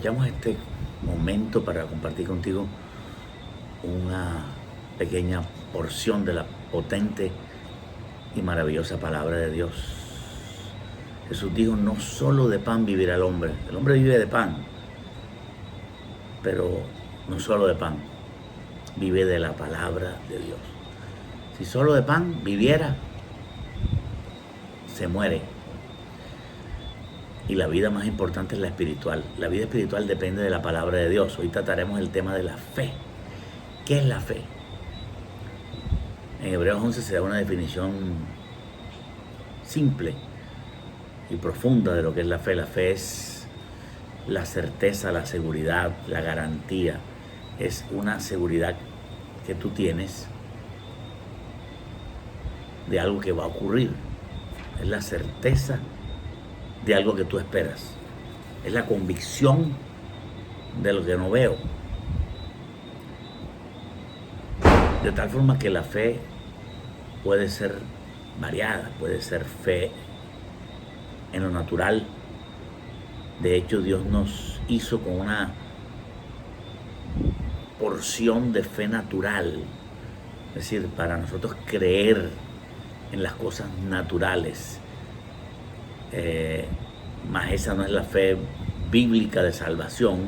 aprovechamos este momento para compartir contigo una pequeña porción de la potente y maravillosa palabra de Dios. Jesús dijo: no solo de pan vivirá el hombre vive de pan, pero no solo de pan, vive de la palabra de Dios. Si solo de pan viviera, se muere. Y la vida más importante es la espiritual. La vida espiritual depende de la palabra de Dios. Hoy trataremos el tema de la fe. ¿Qué es la fe? En Hebreos 11 se da una definición simple y profunda de lo que es la fe. La fe es la certeza, la seguridad, la garantía. Es una seguridad que tú tienes de algo que va a ocurrir. Es la certeza de algo que tú esperas. Es la convicción de lo que no veo. De tal forma que la fe puede ser variada, puede ser fe en lo natural. De hecho, Dios nos hizo con una porción de fe natural. Es decir, para nosotros creer en las cosas naturales. Más esa no es la fe bíblica de salvación.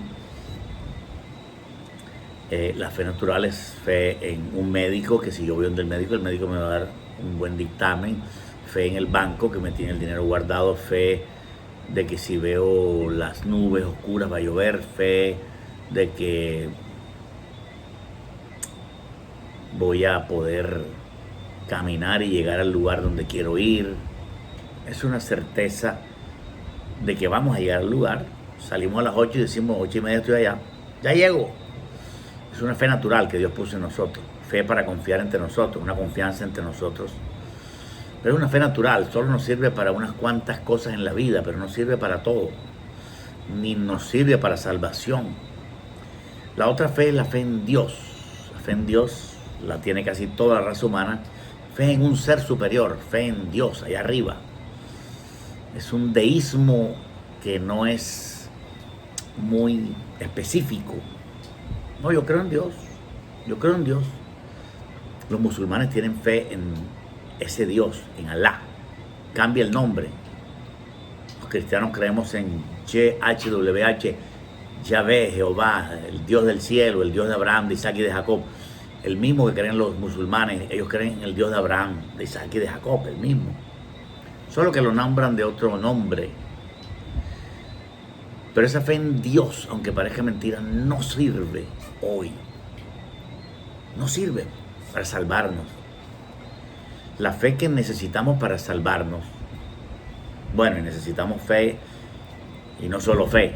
La fe natural es fe en un médico, que si yo voy donde el médico me va a dar un buen dictamen. Fe en el banco, que me tiene el dinero guardado. Fe de que si veo las nubes oscuras va a llover. Fe de que voy a poder caminar y llegar al lugar donde quiero ir. Es una certeza de que vamos a llegar al lugar. Salimos a las 8 y decimos: 8:30 estoy allá, ya llego. Es una fe natural que Dios puso en nosotros. Fe para confiar entre nosotros, una confianza entre nosotros. Pero es una fe natural, solo nos sirve para unas cuantas cosas en la vida, pero no sirve para todo. Ni nos sirve para salvación. La otra fe es la fe en Dios. La fe en Dios la tiene casi toda la raza humana. Fe en un ser superior, fe en Dios, allá arriba. Es un deísmo que no es muy específico. No, yo creo en Dios. Yo creo en Dios. Los musulmanes tienen fe en ese Dios, en Alá. Cambia el nombre. Los cristianos creemos en YHWH, Yahvé, Jehová, el Dios del cielo, el Dios de Abraham, de Isaac y de Jacob. El mismo que creen los musulmanes. Ellos creen en el Dios de Abraham, de Isaac y de Jacob, el mismo. Solo que lo nombran de otro nombre. Pero esa fe en Dios, aunque parezca mentira, no sirve hoy. No sirve para salvarnos. La fe que necesitamos para salvarnos, bueno, y necesitamos fe, y no solo fe,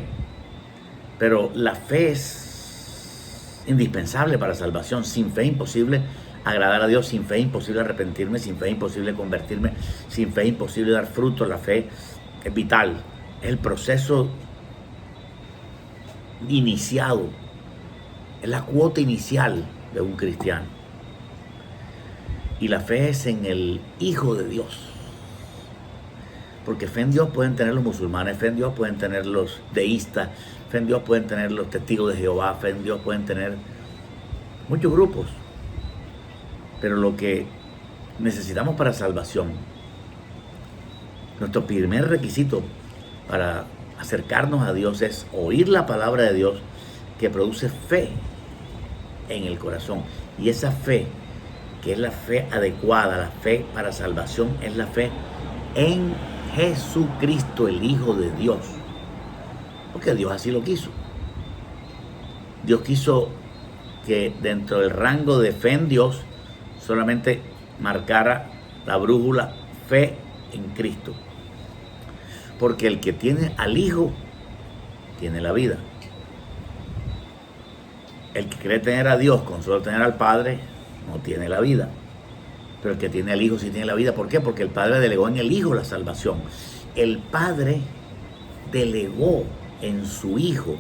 pero la fe es indispensable para salvación. Sin fe imposible agradar a Dios, sin fe imposible arrepentirme, sin fe imposible convertirme, sin fe imposible dar fruto. La fe es vital, es el proceso iniciado, es la cuota inicial de un cristiano. Y la fe es en el Hijo de Dios. Porque fe en Dios pueden tener los musulmanes, fe en Dios pueden tener los deístas, fe en Dios pueden tener los testigos de Jehová, fe en Dios pueden tener muchos grupos. Pero lo que necesitamos para salvación, nuestro primer requisito para acercarnos a Dios es oír la palabra de Dios, que produce fe en el corazón. Y esa fe, que es la fe adecuada, la fe para salvación, es la fe en Jesucristo, el Hijo de Dios. Porque Dios así lo quiso. Dios quiso que dentro del rango de fe en Dios solamente marcara la brújula fe en Cristo. Porque el que tiene al Hijo tiene la vida. El que cree tener a Dios con solo tener al Padre no tiene la vida. Pero el que tiene al Hijo sí tiene la vida. ¿Por qué? Porque el Padre delegó en el Hijo la salvación. El Padre delegó en su Hijo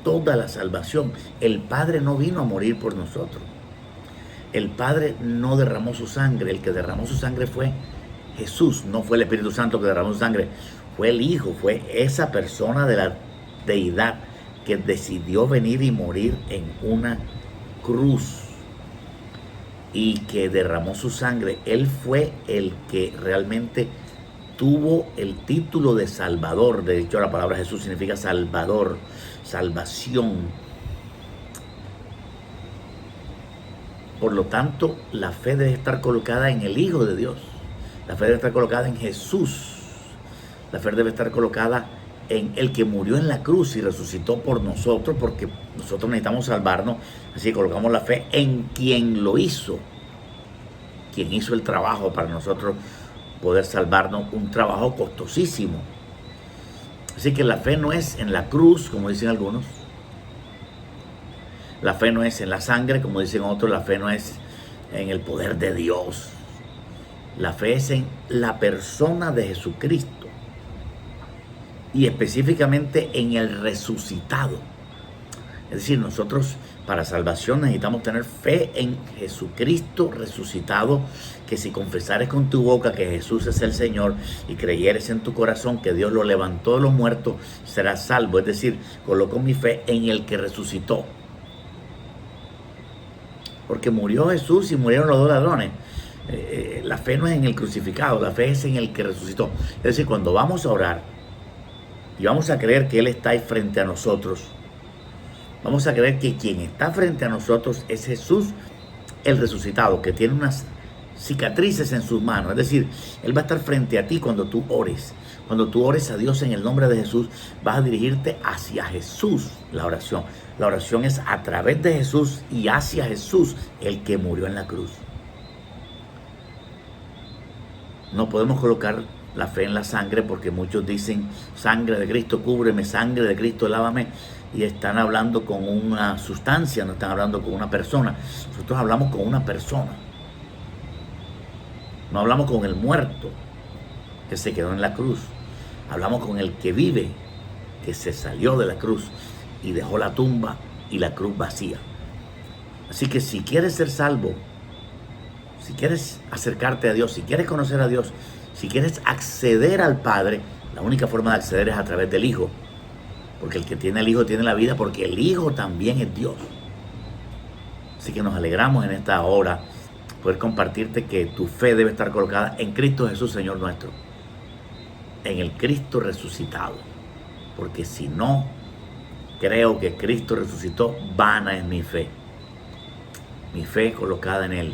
toda la salvación. El Padre no vino a morir por nosotros. El Padre no derramó su sangre. El que derramó su sangre fue Jesús. No fue el Espíritu Santo que derramó su sangre. Fue el Hijo. Fue esa persona de la deidad que decidió venir y morir en una cruz y que derramó su sangre. Él fue el que realmente tuvo el título de Salvador. De hecho, la palabra Jesús significa Salvador, salvación. Por lo tanto, la fe debe estar colocada en el Hijo de Dios. La fe debe estar colocada en Jesús. La fe debe estar colocada en el que murió en la cruz y resucitó por nosotros, porque nosotros necesitamos salvarnos. Así que colocamos la fe en quien lo hizo, quien hizo el trabajo para nosotros poder salvarnos, un trabajo costosísimo. Así que la fe no es en la cruz, como dicen algunos. La fe no es en la sangre, como dicen otros. La fe no es en el poder de Dios. La fe es en la persona de Jesucristo. Y específicamente en el resucitado. Es decir, nosotros para salvación necesitamos tener fe en Jesucristo resucitado, que si confesares con tu boca que Jesús es el Señor y creyeres en tu corazón que Dios lo levantó de los muertos, serás salvo. Es decir, coloco mi fe en el que resucitó. Porque murió Jesús y murieron los dos ladrones. La fe no es en el crucificado, la fe es en el que resucitó. Es decir, cuando vamos a orar y vamos a creer que Él está ahí frente a nosotros, vamos a creer que quien está frente a nosotros es Jesús, el resucitado, que tiene unas cicatrices en sus manos. Es decir, Él va a estar frente a ti cuando tú ores. Cuando tú ores a Dios en el nombre de Jesús, vas a dirigirte hacia Jesús, la oración. La oración es a través de Jesús y hacia Jesús, el que murió en la cruz. No podemos colocar la fe en la sangre, porque muchos dicen: sangre de Cristo, cúbreme, sangre de Cristo, lávame. Y están hablando con una sustancia, no están hablando con una persona. Nosotros hablamos con una persona. No hablamos con el muerto que se quedó en la cruz. Hablamos con el que vive, que se salió de la cruz y dejó la tumba y la cruz vacía. Así que si quieres ser salvo, si quieres acercarte a Dios, si quieres conocer a Dios, si quieres acceder al Padre, la única forma de acceder es a través del Hijo. Porque el que tiene el Hijo tiene la vida, porque el Hijo también es Dios. Así que nos alegramos en esta hora poder compartirte que tu fe debe estar colocada en Cristo Jesús, Señor nuestro. En el Cristo resucitado. Porque si no creo que Cristo resucitó, vana es mi fe. Mi fe colocada en Él,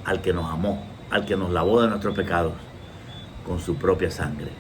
al que nos amó, al que nos lavó de nuestros pecados con su propia sangre.